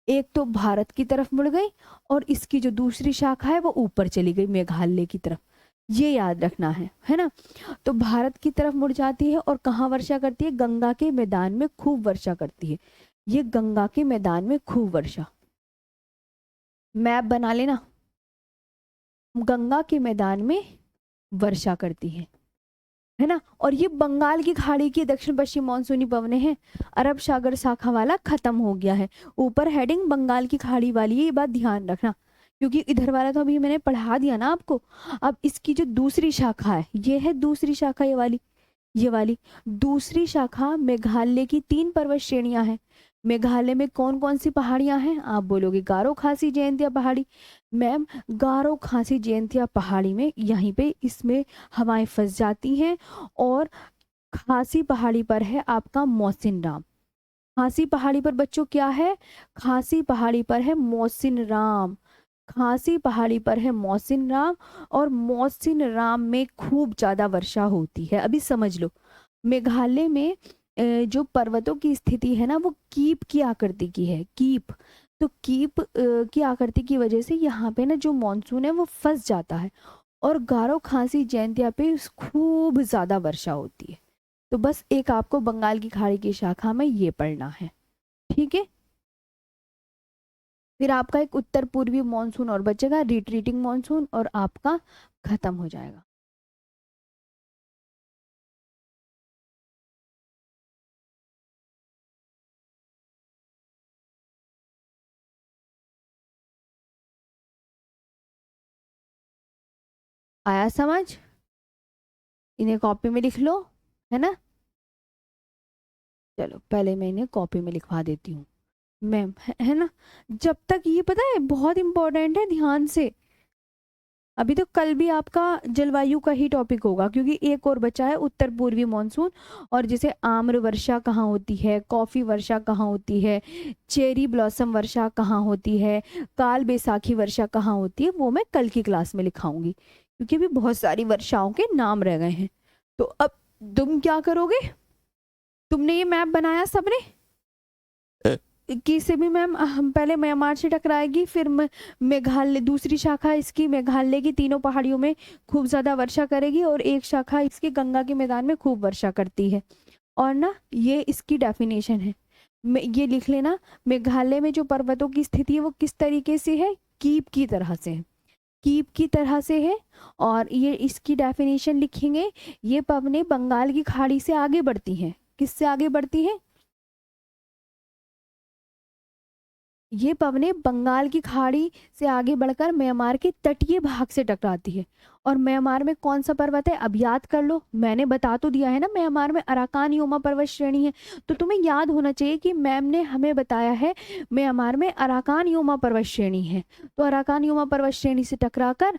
एक तो भारत की तरफ मुड़ गई और इसकी जो दूसरी शाखा है वो ऊपर चली गई मेघालय की तरफ। ये याद रखना है ना। तो भारत की तरफ मुड़ जाती है और कहाँ वर्षा करती है? गंगा के मैदान में खूब वर्षा करती है। ये गंगा के मैदान में खूब वर्षा, मैप बना लेना, गंगा के मैदान में वर्षा करती है ना। और ये बंगाल की खाड़ी की दक्षिण पश्चिम मानसूनी पवनें हैं, अरब सागर शाखा वाला खत्म हो गया है, ऊपर हेडिंग बंगाल की खाड़ी वाली है, ये बात ध्यान रखना, क्योंकि इधर वाला तो अभी मैंने पढ़ा दिया ना आपको। अब इसकी जो दूसरी शाखा है, ये है दूसरी शाखा, ये वाली, ये वाली दूसरी शाखा मेघालय की 3 पर्वत श्रेणियां हैं। मेघालय में कौन कौन सी पहाड़ियां हैं? आप बोलोगे गारो खासी जयंतिया पहाड़ी। मैम, गारो खासी जयंतिया पहाड़ी में यहीं पे इसमें हवाएं फंस जाती हैं और खासी पहाड़ी पर है आपका मोहसिन राम। खासी पहाड़ी पर बच्चों क्या है? खासी पहाड़ी पर है मोहसिन राम। खासी पहाड़ी पर है मोहसिन राम और मोहसिन राम में खूब ज्यादा वर्षा होती है। अभी समझ लो, मेघालय में जो पर्वतों की स्थिति है ना वो कीप की आकृति की है, कीप। तो कीप की आकृति की वजह से यहाँ पे ना जो मॉनसून है वो फंस जाता है और गारो खासी जयंतिया पे खूब ज्यादा वर्षा होती है। तो बस एक आपको बंगाल की खाड़ी की शाखा में ये पढ़ना है, ठीक है। फिर आपका एक उत्तर पूर्वी मानसून और बचेगा, रिट्रीटिंग मानसून, और आपका खत्म हो जाएगा। आया समझ? इन्हें कॉपी में लिख लो, है ना। चलो पहले मैं इन्हें कॉपी में लिखवा देती हूँ मैम, है ना। जब तक ये पता है बहुत इंपॉर्टेंट है, ध्यान से। अभी तो कल भी आपका जलवायु का ही टॉपिक होगा, क्योंकि एक और बचा है उत्तर पूर्वी मानसून, और जैसे आम्र वर्षा कहाँ होती है, कॉफी वर्षा कहाँ होती है, चेरी ब्लॉसम वर्षा कहाँ होती है, काल बैसाखी वर्षा कहाँ होती है, वो मैं कल की क्लास में लिखाऊंगी, क्योंकि अभी बहुत सारी वर्षाओं के नाम रह गए हैं। तो अब तुम क्या करोगे? तुमने ये मैप बनाया सबने कि से भी मैम, हम पहले म्यांमार से टकराएगी, फिर मेघालय, दूसरी शाखा इसकी मेघालय की तीनों पहाड़ियों में खूब ज्यादा वर्षा करेगी और एक शाखा इसकी गंगा के मैदान में खूब वर्षा करती है। और ना ये इसकी डेफिनेशन है, ये लिख लेना, मेघालय में जो पर्वतों की स्थिति है वो किस तरीके से है? कीप की तरह से है, कीप की तरह से है। और ये इसकी डेफिनेशन लिखेंगे, ये पवनें बंगाल की खाड़ी से आगे बढ़ती हैं। किससे आगे बढ़ती हैं? ये पवनें बंगाल की खाड़ी से आगे बढ़कर म्यांमार के तटीय भाग से टकराती है। और म्यांमार में कौन सा पर्वत है? अब याद कर लो, मैंने बता तो दिया है ना, म्यांमार में अराकान योमा पर्वत श्रेणी है, तो तुम्हें याद होना चाहिए कि मैम ने हमें बताया है म्यांमार में अराकान योमा पर्वत श्रेणी है। तो अराकान योमा पर्वत श्रेणी से टकराकर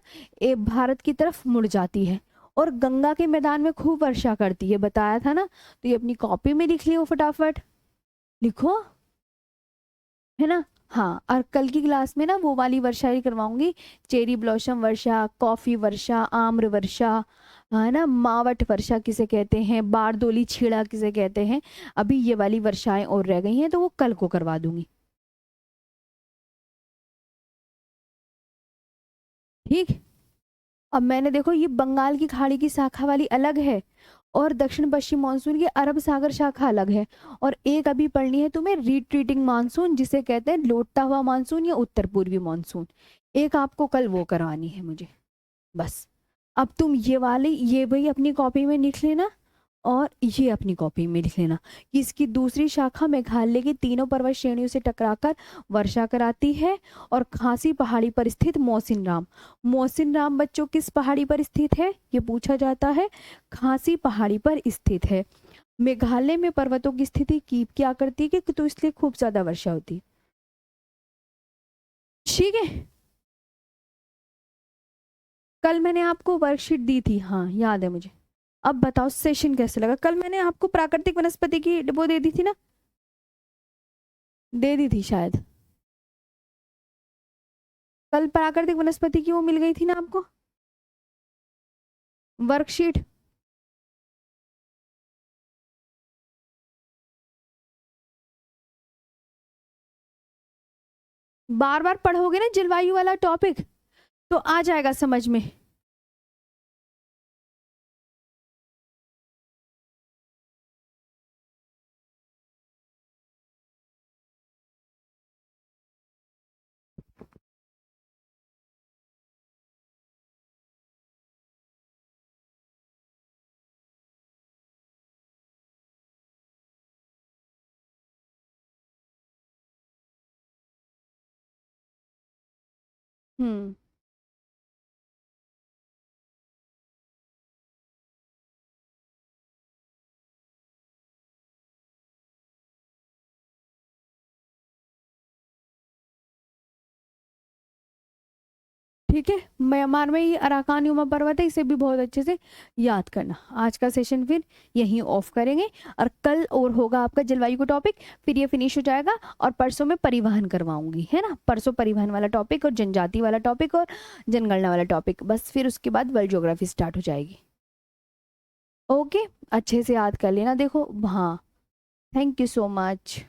भारत की तरफ मुड़ जाती है और गंगा के मैदान में खूब वर्षा करती है, बताया था ना। तो ये अपनी कॉपी में लिख लियो, फटाफट लिखो, है ना। हाँ, और कल की क्लास में ना वो वाली वर्षा ही करवाऊंगी, चेरी ब्लॉसम वर्षा, कॉफी वर्षा, आम्र वर्षा, है ना, मावट वर्षा किसे कहते हैं, बारदोली छीड़ा किसे कहते हैं। अभी ये वाली वर्षाएं और रह गई हैं तो वो कल को करवा दूंगी। ठीक। अब मैंने देखो ये बंगाल की खाड़ी की शाखा वाली अलग है, और दक्षिण पश्चिम मानसून की अरब सागर शाखा अलग है। और एक अभी पढ़नी है तुम्हें रिट्रीटिंग मानसून, जिसे कहते हैं लौटता हुआ मानसून या उत्तर पूर्वी मानसून। एक आपको कल वो करवानी है मुझे, बस। अब तुम ये वाली ये भाई अपनी कॉपी में लिख लेना, और ये अपनी कॉपी में लिख लेना कि इसकी दूसरी शाखा मेघालय की तीनों पर्वत श्रेणियों से टकराकर वर्षा कराती है। और खासी पहाड़ी पर स्थित मौसिनराम, मौसिनराम बच्चों किस पहाड़ी पर स्थित है ये पूछा जाता है, खासी पहाड़ी पर स्थित है। मेघालय में पर्वतों की स्थिति की क्या करती है कि तो इसलिए खूब ज्यादा वर्षा होती है। ठीक है। कल मैंने आपको वर्कशीट दी थी, हाँ याद है मुझे। अब बताओ सेशन कैसे लगा। कल मैंने आपको प्राकृतिक वनस्पति की वो दे दी थी ना, दे दी थी शायद। कल प्राकृतिक वनस्पति की वो मिल गई थी ना आपको, वर्कशीट। बार बार पढ़ोगे ना जलवायु वाला टॉपिक तो आ जाएगा समझ में। हम्म। ठीक है, म्यांमार में ये अराकान युमा पर्वत है, इसे भी बहुत अच्छे से याद करना। आज का सेशन फिर यहीं ऑफ करेंगे, और कल और होगा आपका जलवायु का टॉपिक, फिर ये फिनिश हो जाएगा। और परसों में परिवहन करवाऊंगी, है ना, परसों परिवहन वाला टॉपिक और जनजाति वाला टॉपिक और जनगणना वाला टॉपिक, बस फिर उसके बाद वर्ल्ड ज्योग्राफी स्टार्ट हो जाएगी। ओके, अच्छे से याद कर लेना। देखो हाँ, थैंक यू सो मच।